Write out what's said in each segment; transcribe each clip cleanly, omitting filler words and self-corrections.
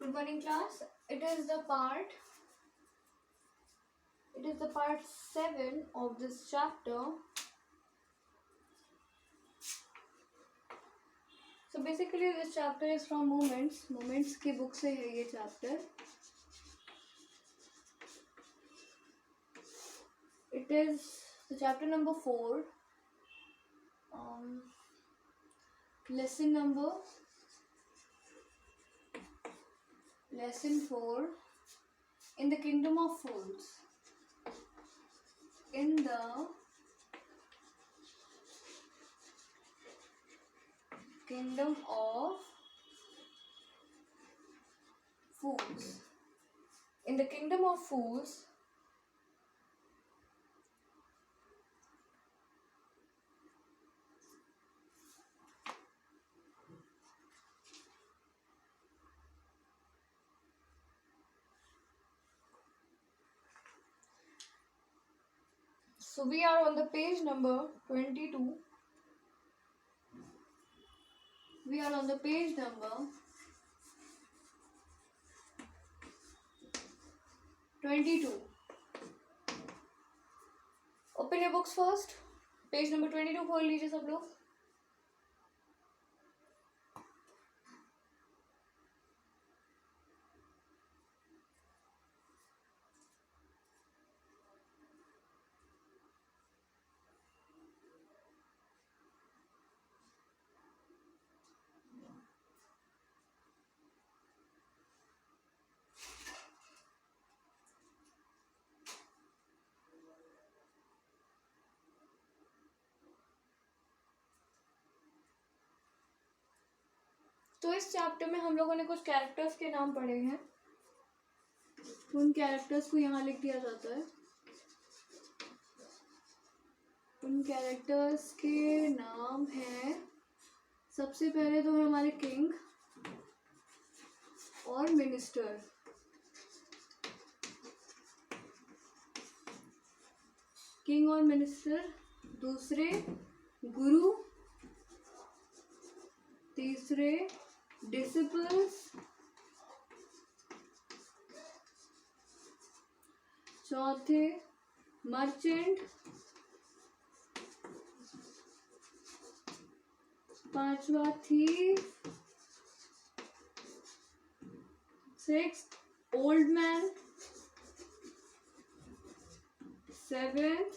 Good morning, class. It is the part 7 of this chapter. So basically this chapter is from Moments. Moments की book से है ये chapter. It is the chapter number 4. Lesson 4. In the Kingdom of Fools. In the Kingdom of Fools. In the Kingdom of Fools, so we are on the page number 22. We are on the page number 22. Open your books first. Page number 22 खोल लीजिए सब लोग. तो इस chapter में हम लोगों ने कुछ कैरेक्टर्स के नाम पढ़े हैं. उन कैरेक्टर्स को यहाँ लिख दिया जाता है. उन कैरेक्टर्स के नाम हैं, सबसे पहले तो है हमारे किंग और मिनिस्टर. किंग और मिनिस्टर. दूसरे गुरु. तीसरे डिसिपल्स. चौथे मर्चेंट. पांचवा thief. Sixth old man. Seventh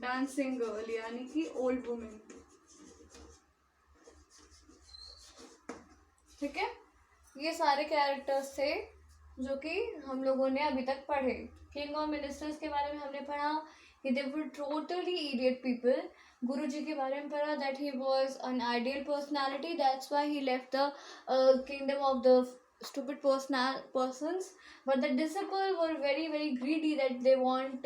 dancing girl यानी कि ओल्ड वुमेन. ठीक है, ये सारे कैरेक्टर्स थे जो कि हम लोगों ने अभी तक पढ़े. किंग और मिनिस्टर्स के बारे में हमने पढ़ा कि दे वर टोटली इडियट पीपल. गुरु जी के बारे में पढ़ा that he was an ideal personality, that's why he left the kingdom of the stupid persons. But the disciples were very very greedy that they want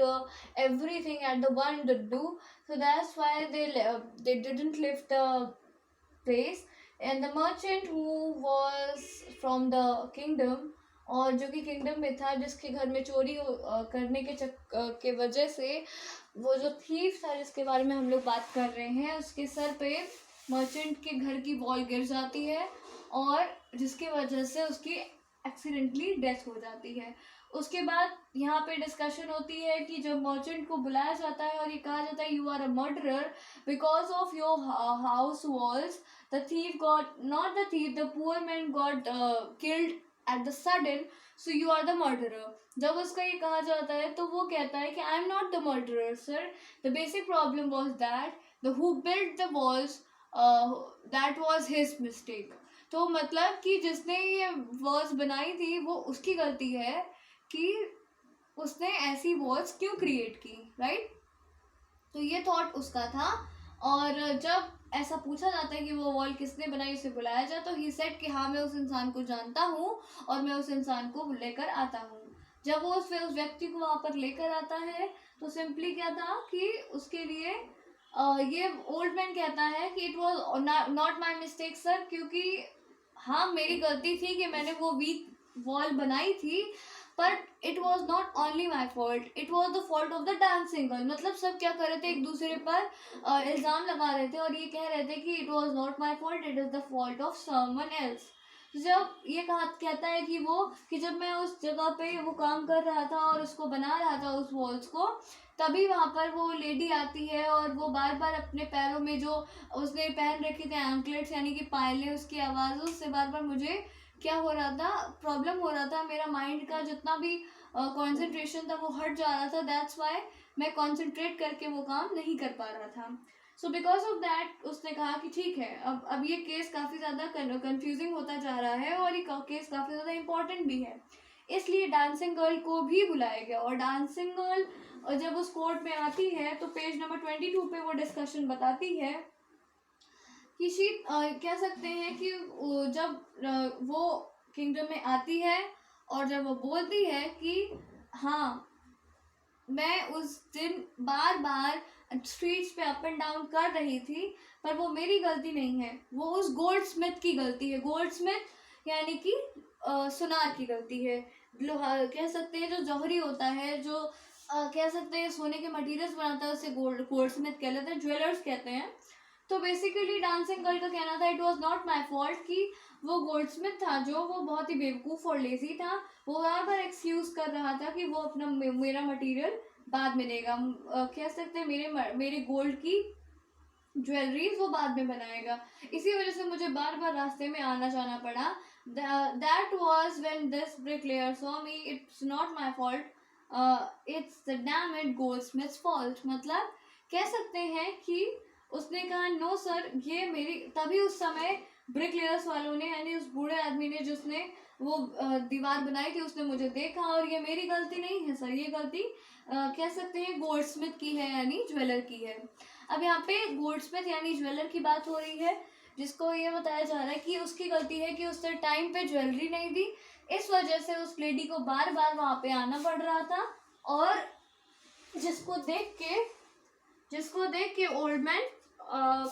everything at the one to do, so that's why they didn't lift the place. And the merchant who was from the kingdom, और जो कि kingdom में था, जिसके घर में चोरी करने के वजह से वो जो थीफ था जिसके बारे में हम लोग बात कर रहे हैं, उसके सर पे मर्चेंट के घर की वॉल गिर जाती है और जिसकी वजह से उसकी एक्सीडेंटली डेथ हो जाती है. उसके बाद यहाँ पे डिस्कशन होती है कि जब मर्चेंट को बुलाया जाता है और ये कहा जाता है you are a murderer because of your house walls. The thief got, not the thief, the poor man got killed at the sudden, so you are the murderer. जब उसका ये कहा जाता है तो वो कहता है कि I am not the murderer, sir. The basic problem was that the who built the walls, that was his mistake. तो मतलब कि जिसने ये वॉल्स बनाई थी वो उसकी गलती है कि उसने ऐसी वॉल्स क्यों क्रिएट की, राइट. तो ये थॉट उसका था. और जब ऐसा पूछा जाता है कि वो वॉल किसने बनाई, उसे बुलाया जाए तो ही सेड कि हाँ मैं उस इंसान को जानता हूँ और मैं उस इंसान को लेकर आता हूँ. जब वो उस व्यक्ति को वहाँ पर लेकर आता है तो सिंपली क्या था कि उसके लिए ये ओल्ड मैन कहता है कि it was not my mistake sir, क्योंकि हाँ मेरी गलती थी कि मैंने वो वीक वॉल बनाई थी, but it was not only my fault, it was the fault of the dancing girl. मतलब सब क्या कर रहे थे, एक दूसरे पर इल्ज़ाम लगा रहे थे और ये कह रहे थे कि it was not my fault, it is the fault of someone else. जब ये कहता है कि जब मैं उस जगह पे वो काम कर रहा था और उसको बना रहा था उस वॉल्स को, तभी वहाँ पर वो लेडी आती है और वो बार बार अपने पैरों में जो उसने पहन रखे थे एंकलेट्स यानी कि पायलें, उसकी आवाज़ों से बार बार मुझे क्या हो रहा था, प्रॉब्लम हो रहा था। मेरा माइंड का जितना भी कंसंट्रेशन था वो हट जा रहा था। दैट्स वाई मैं कंसंट्रेट करके वो काम नहीं कर पा रहा था। सो बिकॉज ऑफ दैट उसने कहा कि ठीक है, अब ये केस काफ़ी ज़्यादा कंफ्यूजिंग होता जा रहा है और ये केस काफ़ी ज़्यादा इम्पोर्टेंट भी है, इसलिए डांसिंग गर्ल को भी बुलाया गया। और डांसिंग गर्ल जब उस कोर्ट में आती है तो पेज नंबर 22 पे वो डिस्कशन बताती है कि कह सकते हैं कि जब वो किंगडम में आती है और जब वो बोलती है कि हाँ मैं उस दिन बार बार स्ट्रीट्स पे अप एंड डाउन कर रही थी, पर वो मेरी गलती नहीं है, वो उस गोल्ड स्मिथ की गलती है। गोल्ड स्मिथ यानी कि सुनार की गलती है। लोहा कह सकते हैं, जो जौहरी होता है, जो कह सकते हैं सोने के मटेरियल्स बनाता है, उसे गोल्ड स्मिथ कह लेते हैं, ज्वेलर्स कहते हैं। तो बेसिकली डांसिंग गर्ल का कहना था it was not my fault, कि वो गोल्ड स्मिथ था जो वो बहुत ही बेवकूफ़ और लेजी था। वो बार बार एक्सक्यूज कर रहा था कि वो अपना मेरा मटेरियल बाद में देगा, कह सकते हैं मेरे गोल्ड की ज्वेलरीज वो बाद में बनाएगा, इसी वजह से मुझे बार बार रास्ते में आना जाना पड़ा। That was when this bricklayer saw me, it's not my fault, it's the damn it goldsmith's fault. मतलब कह सकते हैं कि उसने कहा नो सर, ये मेरी, तभी उस समय ब्रिकलेयर्स वालों ने यानी उस बूढ़े आदमी ने जिसने वो दीवार बनाई थी उसने मुझे देखा और ये मेरी गलती नहीं है सर, ये गलती कह सकते हैं गोल्डस्मिथ की है यानी ज्वेलर की है। अब यहाँ पे गोल्डस्मिथ यानी ज्वेलर की बात हो रही है, जिसको ये बताया जा रहा है कि उसकी गलती है कि उसने टाइम पे ज्वेलरी नहीं दी, इस वजह से उस लेडी को बार बार वहाँ पे आना पड़ रहा था और जिसको देख के ओल्ड मैन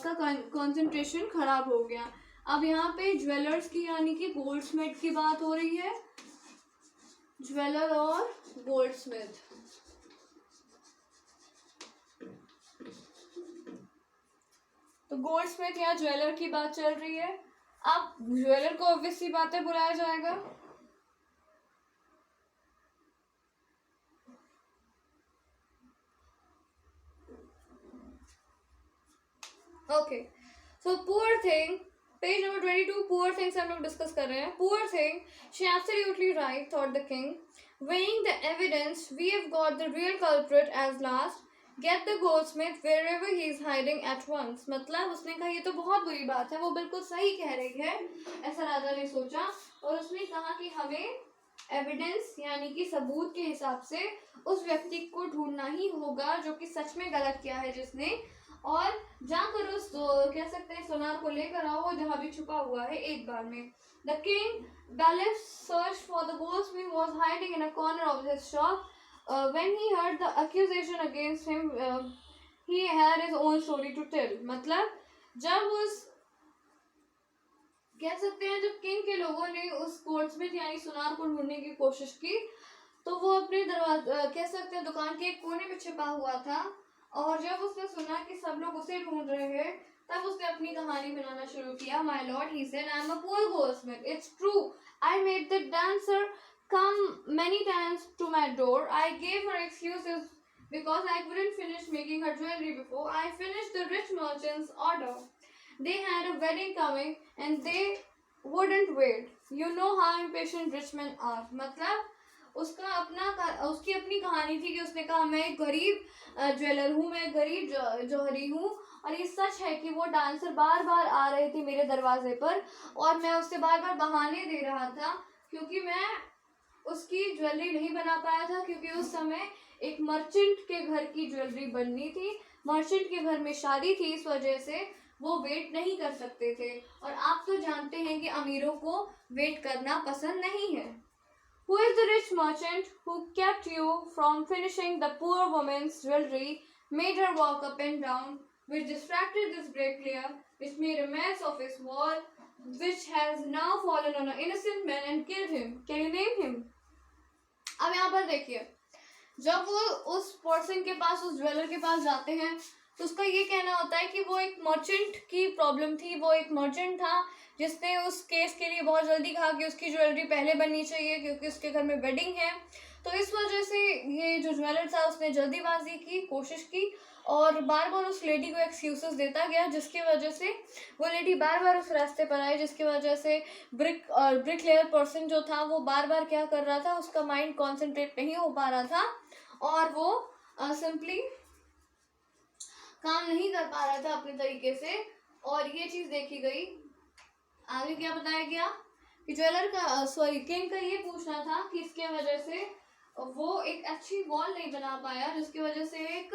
का कंसंट्रेशन खराब हो गया। अब यहाँ पे ज्वेलर्स की यानी कि गोल्डस्मिथ की बात हो रही है, ज्वेलर और गोल्डस्मिथ। तो गोल्डस्मिथ या ज्वेलर की बात चल रही है। अब ज्वेलर को ऑब्वियस सी बात है बुलाया जाएगा। Okay, so poor thing, page number 22, poor thing से हम लोग डिस्कस कर रहे हैं। Poor thing, she absolutely right, thought the king, weighing the evidence, we have got the real culprit as last, get the goldsmith wherever he is hiding at once। मतलब उसने कहा ये तो बहुत बुरी बात है, वो बिल्कुल सही कह रही है, ऐसा राजा ने सोचा और उसने कहा कि हमें एविडेंस यानी कि सबूत के हिसाब से उस व्यक्ति को ढूंढना ही होगा जो कि सच में गलत किया है जिसने, और जाकर उस कह सकते हैं सोनार को लेकर आओ जहाँ भी छुपा हुआ है एक बार में। The king bailiff searched for the goldsmith who was hiding in a corner of his shop. When he heard the accusation against him, he had his own story to tell। मतलब जब उस कह सकते हैं जब किंग के लोगों ने उस गोल्डस्मिथ यानी सुनार को ढूंढने की कोशिश की तो वो अपने कह सकते हैं दुकान के एक कोने में छिपा हुआ था, और जब उसने सुना कि सब लोग उसे ढूंढ रहे हैं तब उसने अपनी कहानी बनाना शुरू किया। My lord, he said, I am a poor goldsmith. It's true. I made the dancer come many times to my door. I gave her excuses because I couldn't finish making her jewelry before I finished the rich merchant's order. They had a wedding coming and they wouldn't wait. You know how impatient rich men are. मतलब उसकी अपनी कहानी थी कि उसने कहा मैं एक गरीब ज्वेलर हूँ, मैं एक गरीब जौहरी हूँ, और ये सच है कि वो डांसर बार बार आ रहे थे मेरे दरवाजे पर और मैं उससे बार बार बहाने दे रहा था क्योंकि मैं उसकी ज्वेलरी नहीं बना पाया था, क्योंकि उस समय एक मर्चेंट के घर की ज्वेलरी बननी थी, मर्चेंट के घर में शादी थी, इस वजह से वो वेट नहीं कर सकते थे, और आप तो जानते हैं कि अमीरों को वेट करना पसंद नहीं है। Who is the rich merchant who kept you from finishing the poor woman's jewelry, made her walk up and down, which distracted this bricklayer, which made a mess of his wall, which has now fallen on an innocent man and killed him? Can you name him? अब यहाँ पर देखिए, जब वो उस person के पास, उस jeweller के पास जाते हैं तो उसका ये कहना होता है कि वो एक मर्चेंट की प्रॉब्लम थी, वो एक मर्चेंट था जिसने उस केस के लिए बहुत जल्दी कहा कि उसकी ज्वेलरी पहले बननी चाहिए क्योंकि उसके घर में वेडिंग है। तो इस वजह से ये जो ज्वेलर था उसने जल्दीबाजी की कोशिश की और बार बार उस लेडी को एक्सक्यूजेस देता गया, जिसकी वजह से वो लेडी बार बार उस रास्ते पर आई, जिसकी वजह से ब्रिक लेयर पर्सन जो था वो बार बार क्या कर रहा था, उसका माइंड कॉन्सेंट्रेट नहीं हो पा रहा था और वो सिंपली काम नहीं कर पा रहा था अपने तरीके से। और ये चीज देखी गई। आगे क्या बताया गया कि ज्वेलर का किंग का ये पूछना था कि इसके वजह से वो एक अच्छी वॉल नहीं बना पाया, जिसकी वजह से एक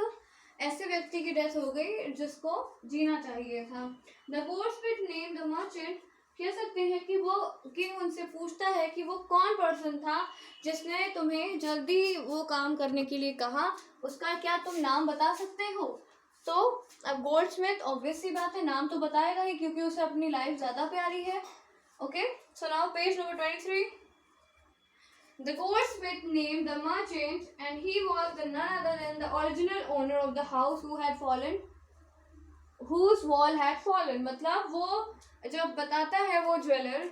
ऐसे व्यक्ति की डेथ हो गई जिसको जीना चाहिए था। द कोर्ट्समेट नेम द मर्चेंट, कह सकते हैं कि वो किंग उनसे पूछता है कि वो कौन पर्सन था जिसने तुम्हें जल्दी वो काम करने के लिए कहा, उसका क्या तुम नाम बता सकते हो। तो अब गोल्डस्मिथ ऑब्वियस सी बात है नाम तो बताएगा ही क्योंकि उसे अपनी लाइफ ज्यादा प्यारी है। Okay, so now page number 23। The goldsmith named the merchant, and he was the none other than the original owner of the house whose wall had fallen। मतलब वो जब बताता है वो ज्वेलर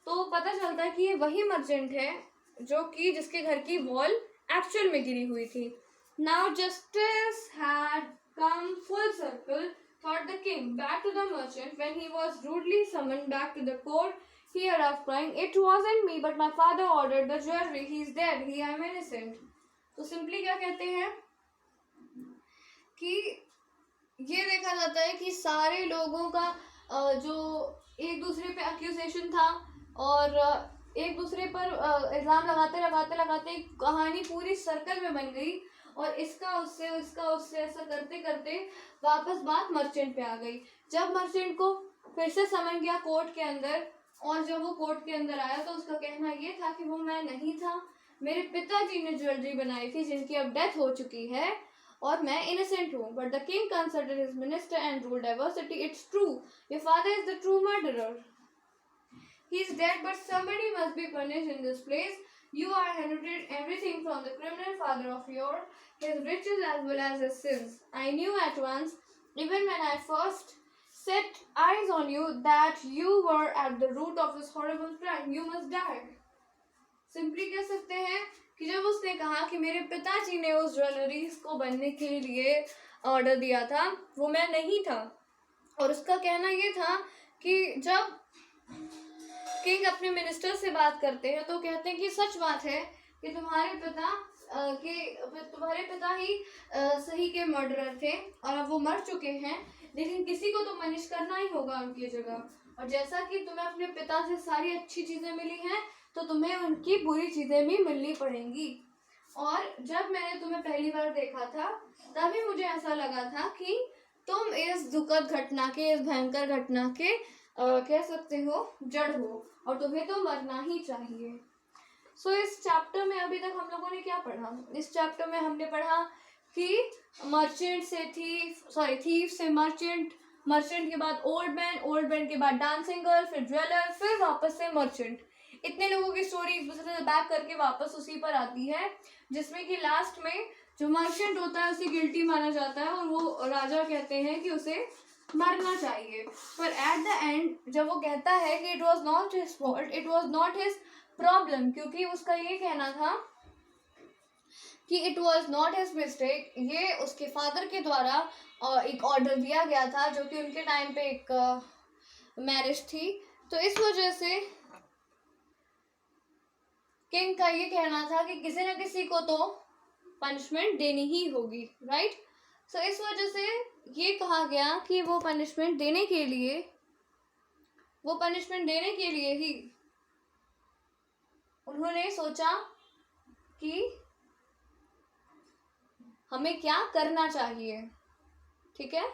तो पता चलता है कि ये वही मर्चेंट है जो कि जिसके घर की वॉल एक्चुअल में गिरी हुई थी। Now justice had come full circle, thought the king. Back to the merchant, when he was rudely summoned back to the court, he arrived crying, "It wasn't me, but my father ordered the jewelry. He's dead. He am innocent." तो simply क्या कहते हैं कि ये देखा जाता है कि सारे लोगों का जो एक दूसरे पे अक्यूजेशन था और एक दूसरे पर इल्ज़ाम लगाते लगाते लगाते कहानी पूरी सर्कल में बन गई और इसका उससे ऐसा करते करते वापस बात मर्चेंट पे आ गई। जब मर्चेंट को फिर से समन गया कोर्ट के अंदर और जब वो कोर्ट के अंदर आया तो उसका कहना ये था कि वो मैं नहीं था, मेरे पिताजी ने ज्वेलरी बनाई थी जिनकी अब डेथ हो चुकी है और मैं इनोसेंट हूँ। But the king consulted his minister and ruled diversity. It's true, your father is the true murderer. He is dead, but somebody must be punished in this place. You are inherited everything from the criminal father of yours, his riches as well as his sins. I knew at once, even when I first set eyes on you, that you were at the root of this horrible crime. You must die. Simply कह सकते हैं कि जब उसने कहा कि मेरे पिताजी ने उस ज्वेलरी को बनने के लिए ऑर्डर दिया था, वो मैं नहीं था। और उसका कहना ये था कि जब किंग अपने मिनिस्टर से बात करते हैं तो कहते हैं कि सच बात है कि तुम्हारे पिता ही सही के मर्डरर थे और अब वो मर चुके हैं, लेकिन किसी को तो पनिश करना ही होगा उनकी जगह। और जैसा कि तुम्हें अपने पिता से सारी अच्छी चीज़ें मिली हैं तो तुम्हें उनकी बुरी चीज़ें भी मिलनी पड़ेंगी। और जब मैंने तुम्हें पहली बार देखा था तभी मुझे ऐसा लगा था कि तुम इस दुखद घटना के, इस भयंकर घटना के कह सकते हो जड़ हो और तुम्हें तो मरना ही चाहिए। सो इस चैप्टर में अभी तक हम लोगों ने क्या पढ़ा? इस चैप्टर में हमने पढ़ा कि मर्चेंट से थीफ से मर्चेंट, मर्चेंट के बाद ओल्ड मैन के बाद डांसिंग गर्ल, फिर ज्वेलर, फिर वापस से मर्चेंट। इतने लोगों की स्टोरी एक दूसरे से बैक करके वापस उसी पर आती है, जिसमें कि लास्ट में जो मर्चेंट होता है उसे गिल्टी माना जाता है और वो राजा कहते हैं कि उसे मरना चाहिए। पर एट द एंड जब वो कहता है कि it was not his fault, it was not his problem, क्योंकि उसका ये कहना था कि it was not his mistake, ये उसके फादर के द्वारा एक ऑर्डर दिया गया था जो कि उनके टाइम पे एक मैरिज थी। तो इस वजह से किंग का ये कहना था कि किसी न किसी को तो पनिशमेंट देनी ही होगी, राइट। सो इस वजह से ये कहा गया कि वो पनिशमेंट देने के लिए ही उन्होंने सोचा कि हमें क्या करना चाहिए। ठीक है।